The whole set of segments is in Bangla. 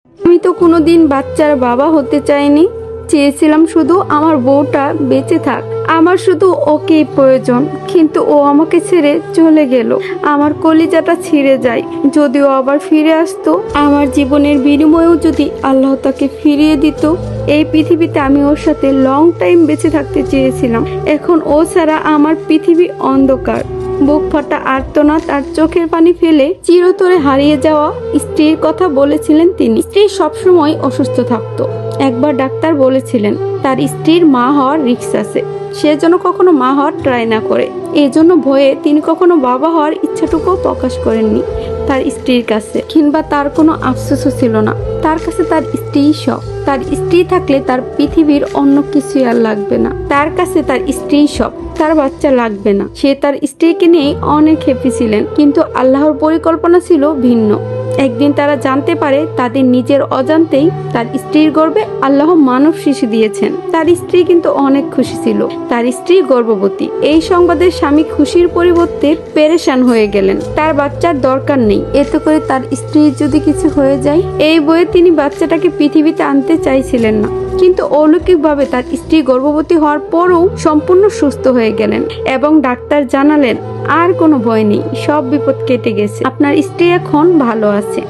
আমি তো কোনোদিন বাচ্চার বাবা হতে চাইনি, চেয়েছিলাম শুধু আমার বউটা বেঁচে থাক, আমার শুধু ওকেই প্রয়োজন। কিন্তু ও আমাকে ছেড়ে চলে গেল, আমার কলিজাটা ছিঁড়ে যায়। যদিও আবার ফিরে আসতো, আমার জীবনের বিনিময়েও যদি আল্লাহ তাকে ফিরিয়ে দিত, এই পৃথিবীতে আমি ওর সাথে লং টাইম বেঁচে থাকতে চেয়েছিলাম। এখন ও ছাড়া আমার পৃথিবী অন্ধকার। বুক ফাটা আর্তনাদ আর চোখের পানি ফেলে চিরতরে হারিয়ে যাওয়া স্ত্রীর কথা বলেছিলেন তিনি। স্ত্রী সবসময় অসুস্থ থাকতো। একবার ডাক্তার বলেছিলেন তার স্ত্রীর মা হওয়ার রিস্ক আছে, সে যেন কখনো মা হওয়ার ট্রাই না করে। এই জন্য ভয়ে তিনি কখনো বাবা হওয়ার ইচ্ছাটুকুও প্রকাশ করেননি তার স্ত্রীর কাছে, কিংবা তার কোনো আফসোসও ছিল না। তার কাছে তার স্ত্রী সব। তার স্ত্রী থাকলে তার পৃথিবীর অন্য কিছু আর লাগবে না। তার কাছে তার স্ত্রী সব, তার বাচ্চা লাগবে না। সে তার স্ত্রীকে নিয়ে অনেক হ্যাপি ছিলেন, কিন্তু আল্লাহর পরিকল্পনা ছিল ভিন্ন। একদিন তারা জানতে পারে তাদের নিজের অজান্তেই তার স্ত্রীর গর্ভে আল্লাহ মানব শিশু দিয়েছেন। তার স্ত্রী কিন্তু অনেক খুশি ছিল, তার স্ত্রী গর্ভবতী। এই সংবাদে স্বামী খুশির পরিবর্তে পেরেশান হয়ে গেলেন। তার বাচ্চার দরকার নেই, এতে করে তার স্ত্রীর যদি কিছু হয়ে যায়। এই বয়ে তিনি বাচ্চাটাকে পৃথিবীতে আনতে চাইছিলেন না, কিন্তু অলৌকিকভাবে তার স্ত্রী গর্ভবতী হওয়ার পরও সম্পূর্ণ সুস্থ হয়ে গেলেন এবং ডাক্তার জানালেন আর কোনো ভয় নেই, সব বিপদ কেটে গেছে। আপনার স্ত্রী এখন ভালো আছে,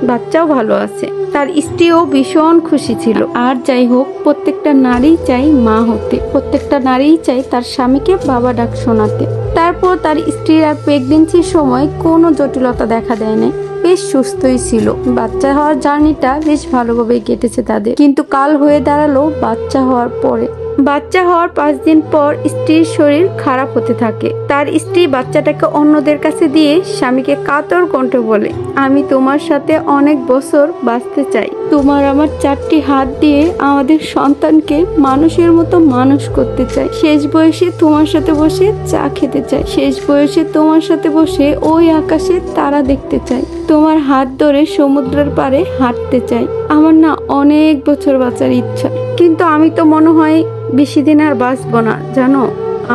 বাচ্চাও ভালো আছে। তার স্ত্রীও ভীষণ খুশি ছিল। আর যাই হোক, প্রত্যেকটা নারী চাই মা হতে, প্রত্যেকটা নারী চাই তার স্বামীকে বাবা ডাক শোনাতে। তারপর তার স্ত্রীর আর প্রেগনেন্সির সময় কোনো জটিলতা দেখা দেয় না, বেশ সুস্থই ছিল। বাচ্চা হওয়ার জার্নিটা বেশ ভালোভাবে কেটেছে তাদের। কিন্তু কাল হয়ে দাঁড়ালো বাচ্চা হওয়ার পরে। বাচ্চা হওয়ার 5 দিন পর স্ত্রীর শরীর খারাপ হতে থাকে। তার স্ত্রী বাচ্চাটাকে অন্যদের কাছে দিয়ে স্বামীকে কাতর কণ্ঠে বলে, আমি তোমার সাথে অনেক বছর বাঁচতে চাই। তোমার আমার 4টি হাত দিয়ে আমাদের সন্তানকে মানুষের মতো মানুষ করতে চাই। শেষ বয়সে তোমার সাথে বসে চা খেতে চাই। শেষ বয়সে তোমার সাথে বসে ওই আকাশে তারা দেখতে চাই। তোমার হাত ধরে সমুদ্রের পাড়ে হাঁটতে চাই। আমার না অনেক বছর বাঁচার ইচ্ছা, কিন্তু আমি তো মনে হয় বেশি দিন আর বাঁচবো না, জানো,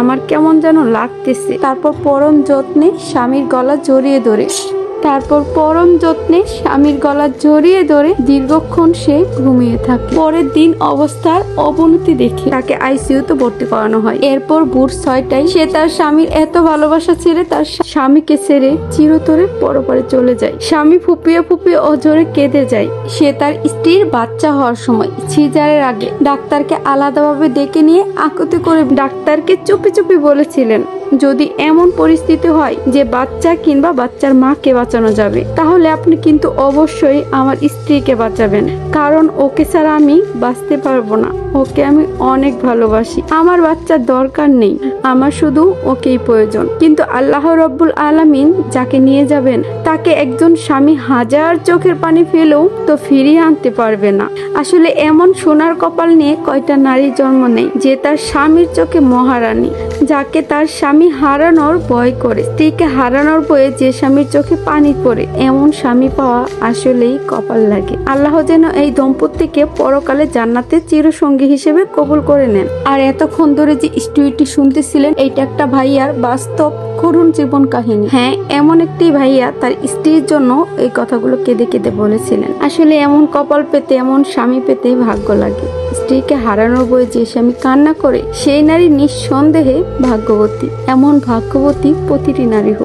আমার কেমন যেন লাগতেছে। তারপর পরম যত্নে স্বামীর গলা জড়িয়ে ধরে দীর্ঘক্ষণ সে ঘুমিয়ে থাকে। পরের দিন অবস্থার অবনতি দেখে তাকে আইসিইউতে ভর্তি করানো হয়। এরপর ভোর 6টায় সে তার স্বামীর এত ভালোবাসা ছেড়ে তার স্বামীকে ছেড়ে চিরতরে পরপারে চলে যায়। স্বামী ফুপিয়ে ফুপিয়ে অঝরে কেঁদে যায়। সে তার স্ত্রীর বাচ্চা হওয়ার সময় সিজারের আগে ডাক্তারকে আলাদাভাবে ডেকে নিয়ে আকুতি করে ডাক্তারকে চুপি চুপি বলেছিলেন, যদি এমন পরিস্থিতি হয় যে বাচ্চা কিংবা বাচ্চার মাকে বাঁচানো যাবে, তাহলে আপনি কিন্তু অবশ্যই আমার স্ত্রীকে বাঁচাবেন, কারণ ওকে ছাড়া আমি বাঁচতে পারবো না। ওকে আমি অনেক ভালোবাসি, আমার বাচ্চার দরকার নেই, আমার শুধু ওকেই প্রয়োজন। কিন্তু আল্লাহ রব্বুল আলামিন যাকে নিয়ে যাবেন, তাকে একজন স্বামী হাজার চোখের পানি ফেলেও তো ফিরিয়ে আনতে পারবে না। আসলে এমন সোনার কপাল নিয়ে কয়টা নারী জন্ম নেয় যে তার স্বামীর চোখে মহারানী, যাকে তার স্বামী হারানোর ভয় করে। স্ত্রীকে হারানোর ভয়ে যে স্বামীর চোখে পানি পড়ে, এমন স্বামী পাওয়া আসলেই কপাল লাগে। আল্লাহ যেন এই দম্পতিকে পরকালে জান্নাতে চিরসঙ্গী হিসেবে কবুল করে নেন। আর এতক্ষণ ধরে যে স্টোরিটি শুনতেছিলেন, এইটা একটা ভাইয়ার বাস্তব করুণ জীবন কাহিনী। হ্যাঁ, এমন একটি ভাইয়া তার স্ত্রীর জন্য এই কথাগুলো কেঁদে কেঁদে বলেছিলেন। আসলে এমন কপাল পেতে, এমন স্বামী পেতে ভাগ্য লাগে। স্ত্রীকে হারানোর বয়ে যে স্বামী কান্না করে, সেই নারী নিঃসন্দেহে ভাগ্যবতী। এমন ভাগ্যবতী প্রতিটি নারী হোক।